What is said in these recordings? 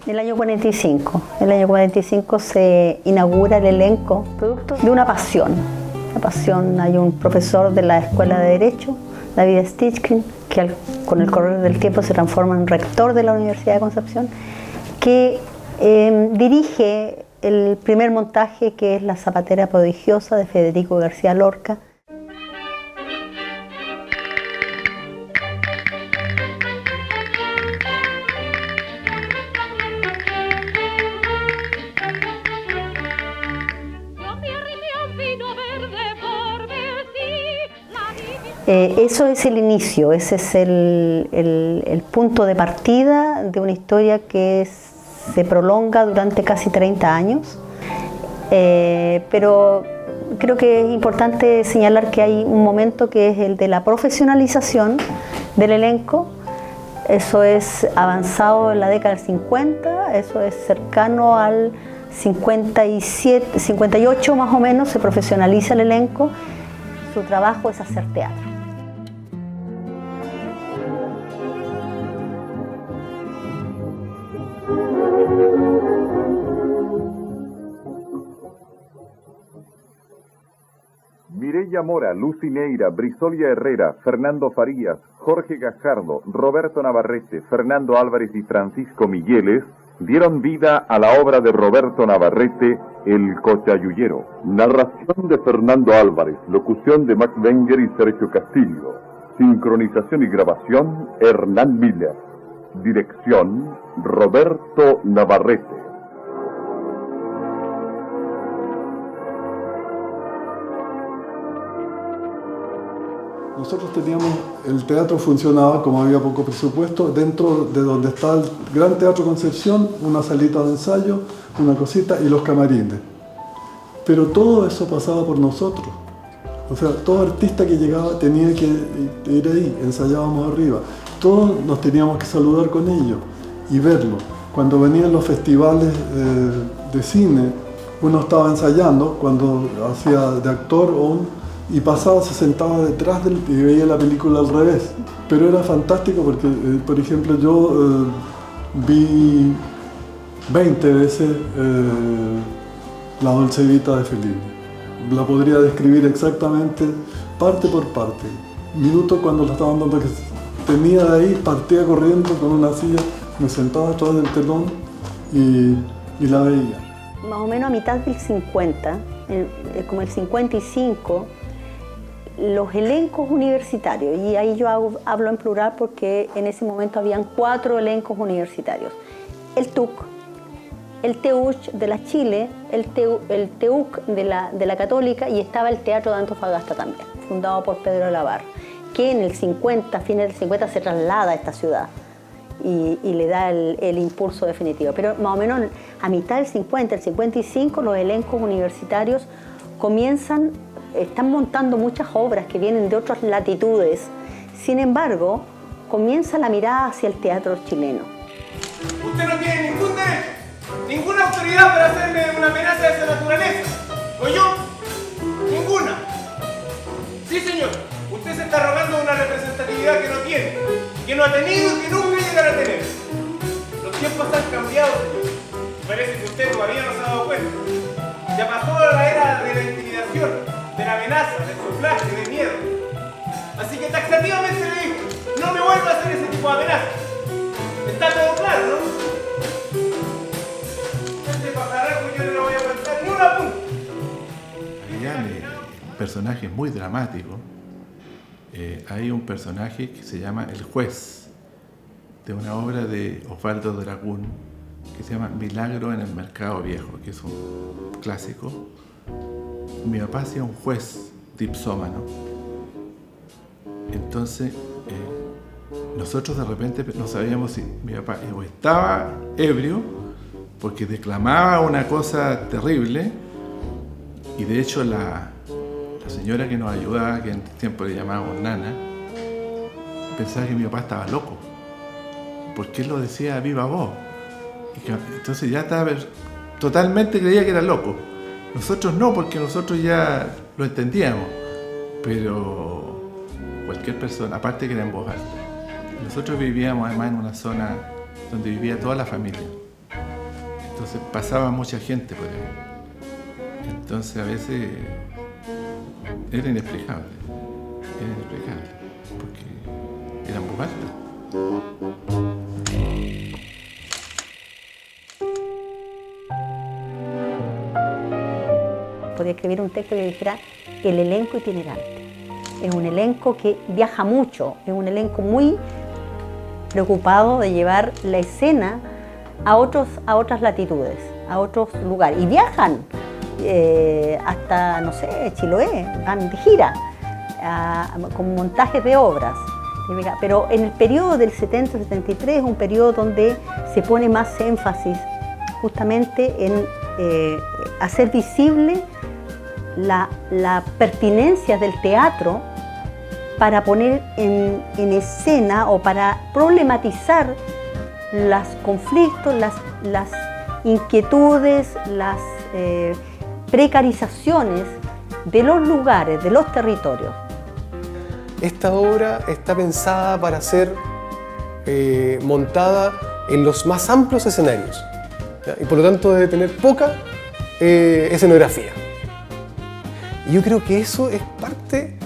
El año 45. El año 45 se inaugura el elenco, producto de una pasión. La pasión, hay un profesor de la Escuela de Derecho, David Stichkin, que con el correr del tiempo se transforma en rector de la Universidad de Concepción, que dirige el primer montaje, que es La zapatera prodigiosa de Federico García Lorca. Eso es el inicio, ese es el punto de partida de una historia que se prolonga durante casi 30 años, pero creo que es importante señalar que hay un momento que es el de la profesionalización del elenco. Eso es avanzado en la década del 50, eso es cercano al 57, 58 más o menos, se profesionaliza el elenco. Su trabajo es hacer teatro. Mireya Mora, Lucy Neira, Brizolia Herrera, Fernando Farías, Jorge Gajardo, Roberto Navarrete, Fernando Álvarez y Francisco Migueles dieron vida a la obra de Roberto Navarrete, El Cochayullero. Narración de Fernando Álvarez, locución de Max Wenger y Sergio Castillo, sincronización y grabación Hernán Miller, dirección Roberto Navarrete. Nosotros teníamos, el teatro funcionaba, como había poco presupuesto, dentro de donde está el Gran Teatro Concepción, una salita de ensayo, una cosita y los camarines. Pero todo eso pasaba por nosotros. O sea, todo artista que llegaba tenía que ir ahí, ensayábamos arriba. Todos nos teníamos que saludar con ellos y verlo. Cuando venían los festivales de cine, uno estaba ensayando, cuando hacía de actor y pasaba, se sentaba detrás y veía la película al revés. Pero era fantástico porque, por ejemplo, yo vi 20 veces La Dolce Vita de Fellini. La podría describir exactamente, parte por parte. Minuto cuando la estaban dando, que tenía de ahí, partía corriendo con una silla, me sentaba atrás del telón y la veía. Más o menos a mitad del 50, como el 55, los elencos universitarios, y ahí yo hablo en plural porque en ese momento habían 4 elencos universitarios: el TUC, el TEUCH de la Chile, el TEUC de la Católica, y estaba el Teatro de Antofagasta también, fundado por Pedro Lavar, que en el 50, fines del 50, se traslada a esta ciudad y le da el impulso definitivo. Pero más o menos a mitad del 50, el 55, los elencos universitarios están montando muchas obras que vienen de otras latitudes. Sin embargo, comienza la mirada hacia el teatro chileno. Usted no tiene ningún derecho, ninguna autoridad para hacerme una amenaza de esa naturaleza. ¿O yo? Ninguna. Sí, señor. Usted se está rogando una representatividad que no tiene, que no ha tenido y que nunca llegará a tener. Los tiempos han cambiado, señor. Parece que usted todavía no se ha dado cuenta. Ya pasó la era de la intimidación, de la amenaza, del suflagio, del miedo. Así que taxativamente le digo, no me vuelva a hacer ese tipo de amenaza. Está todo claro, ¿no? Este pajarraco yo no le voy a aguantar ni una punta. Un personaje muy dramático. Hay un personaje que se llama El Juez, de una obra de Osvaldo Dragún, que se llama Milagro en el Mercado Viejo, que es un clásico. Mi papá hacía un juez dipsómano. Entonces, nosotros de repente no sabíamos si mi papá o estaba ebrio, porque declamaba una cosa terrible, y de hecho la señora que nos ayudaba, que en tiempo le llamábamos Nana, pensaba que mi papá estaba loco, porque él lo decía a viva voz. Entonces ya estaba totalmente, creía que era loco. Nosotros no, porque nosotros ya lo entendíamos, pero cualquier persona, aparte que era en voz alta. Nosotros vivíamos además en una zona donde vivía toda la familia. Entonces pasaba mucha gente por ahí. Entonces a veces era inexplicable, porque eran muy altos. Podía escribir un texto que dijera el elenco itinerante. Es un elenco que viaja mucho, es un elenco muy preocupado de llevar la escena a otras latitudes, a otros lugares. Y viajan hasta, no sé, Chiloé, van de gira, con montajes de obras. Pero en el periodo del 70-73 es un periodo donde se pone más énfasis justamente en hacer visible la pertinencia del teatro para poner en escena o para problematizar los conflictos, las inquietudes, las precarizaciones de los lugares, de los territorios. Esta obra está pensada para ser montada en los más amplios escenarios, ¿ya? Y por lo tanto debe tener poca escenografía. Y yo creo que eso es parte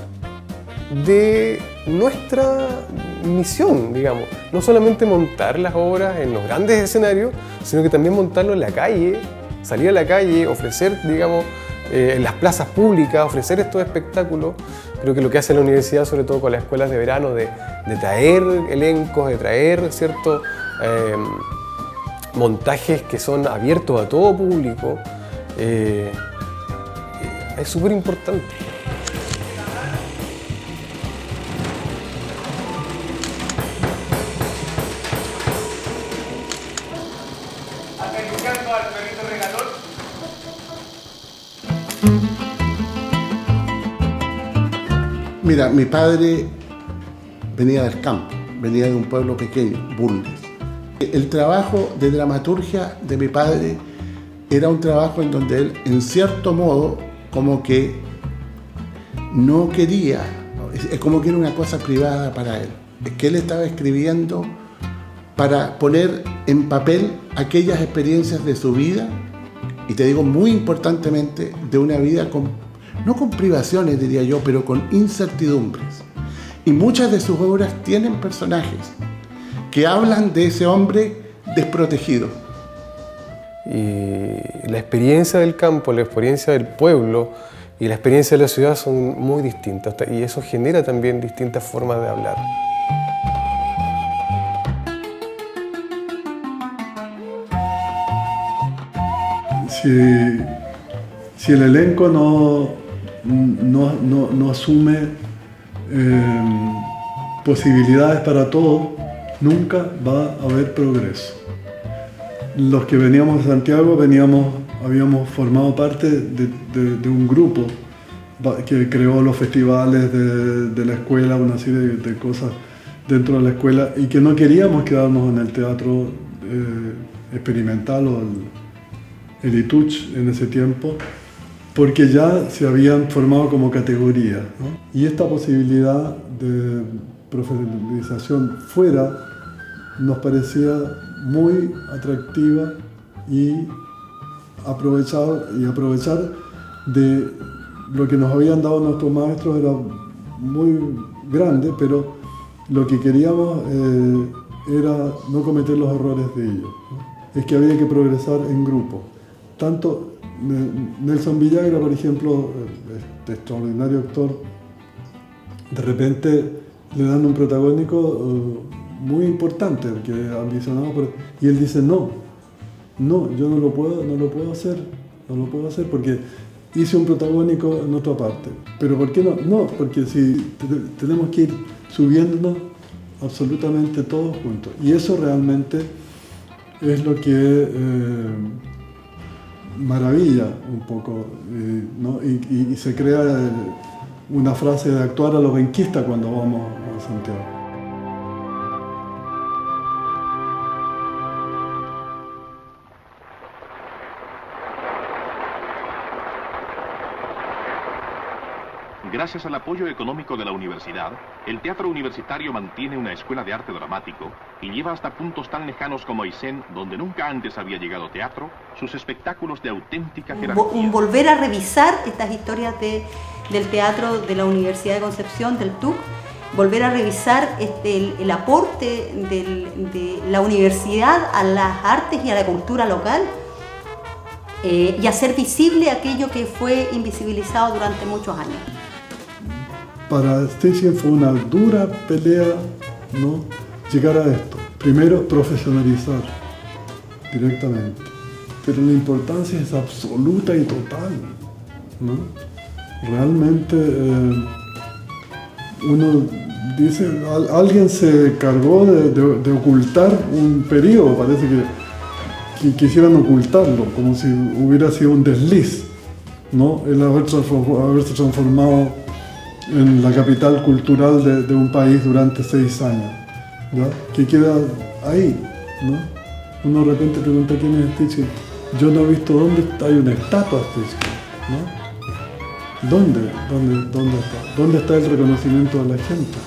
de nuestra misión, digamos. No solamente montar las obras en los grandes escenarios, sino que también montarlo en la calle, salir a la calle, ofrecer, digamos, en las plazas públicas, ofrecer estos espectáculos. Creo que lo que hace la universidad, sobre todo con las escuelas de verano, de traer elencos, de traer ciertos montajes que son abiertos a todo público, es súper importante. Acariciando al perrito regalón. Mira, mi padre venía del campo, venía de un pueblo pequeño, Bulnes. El trabajo de dramaturgia de mi padre era un trabajo en donde él, en cierto modo, como que no quería, es como que era una cosa privada para él. Es que él estaba escribiendo para poner en papel aquellas experiencias de su vida, y te digo muy importantemente, de una vida no con privaciones, diría yo, pero con incertidumbres. Y muchas de sus obras tienen personajes que hablan de ese hombre desprotegido. Y la experiencia del campo, la experiencia del pueblo y la experiencia de la ciudad son muy distintas, y eso genera también distintas formas de hablar. Si el elenco no asume posibilidades para todos, nunca va a haber progreso. Los que veníamos de Santiago habíamos formado parte de un grupo que creó los festivales de la escuela, una serie de cosas dentro de la escuela, y que no queríamos quedarnos en el teatro experimental o el ITUCH en ese tiempo, porque ya se habían formado como categorías, ¿no? Y esta posibilidad de profesionalización fuera nos parecía muy atractiva, y aprovechar de lo que nos habían dado nuestros maestros era muy grande, pero lo que queríamos era no cometer los errores de ellos, ¿no? Es que había que progresar en grupo. Tanto Nelson Villagra, por ejemplo, este extraordinario actor, de repente le dan un protagónico muy importante, que ambicionado y él dice no, yo no lo puedo hacer porque hice un protagónico en otra parte. ¿Pero por qué no? No, porque si tenemos que ir subiéndonos absolutamente todos juntos. Y eso realmente es lo que maravilla un poco, ¿no? Y se crea una frase de actuar a lo benquista cuando vamos a Santiago. Gracias al apoyo económico de la universidad, el Teatro Universitario mantiene una escuela de arte dramático y lleva hasta puntos tan lejanos como Aysén, donde nunca antes había llegado teatro, sus espectáculos de auténtica jerarquía. Volver a revisar estas historias del teatro de la Universidad de Concepción, del TUC, volver a revisar el aporte de la universidad a las artes y a la cultura local, y hacer visible aquello que fue invisibilizado durante muchos años. Para Steichen fue una dura pelea, ¿no?, llegar a esto. Primero, profesionalizar directamente, pero la importancia es absoluta y total, ¿no? Realmente uno dice, alguien se cargó de ocultar un periodo, parece que quisieran ocultarlo, como si hubiera sido un desliz, ¿no?, el haberse transformado en la capital cultural de un país durante 6 años, ¿ya?, que queda ahí, ¿no? Uno de repente pregunta quién es Steichen. Yo no he visto dónde hay una estatua de Steichen, ¿no? ¿Dónde está? ¿Dónde está el reconocimiento de la gente?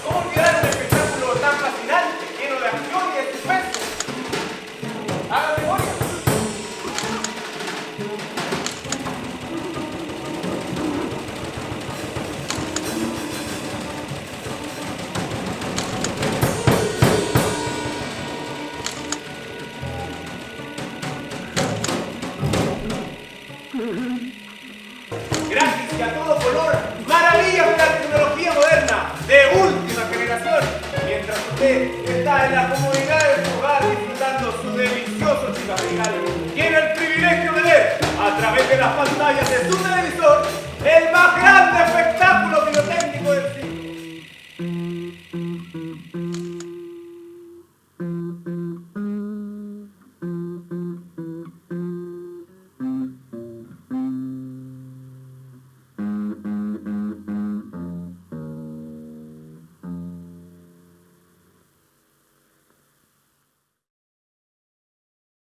¿Cómo olvidar un espectáculo tan fascinante, lleno de acción y de suspenso? Haga memoria. Gracias y a todo color, maravillas de la tecnología moderna, de última generación, mientras usted está en la comodidad de su hogar disfrutando su delicioso chilaquiles, tiene el privilegio de ver a través de las pantallas de su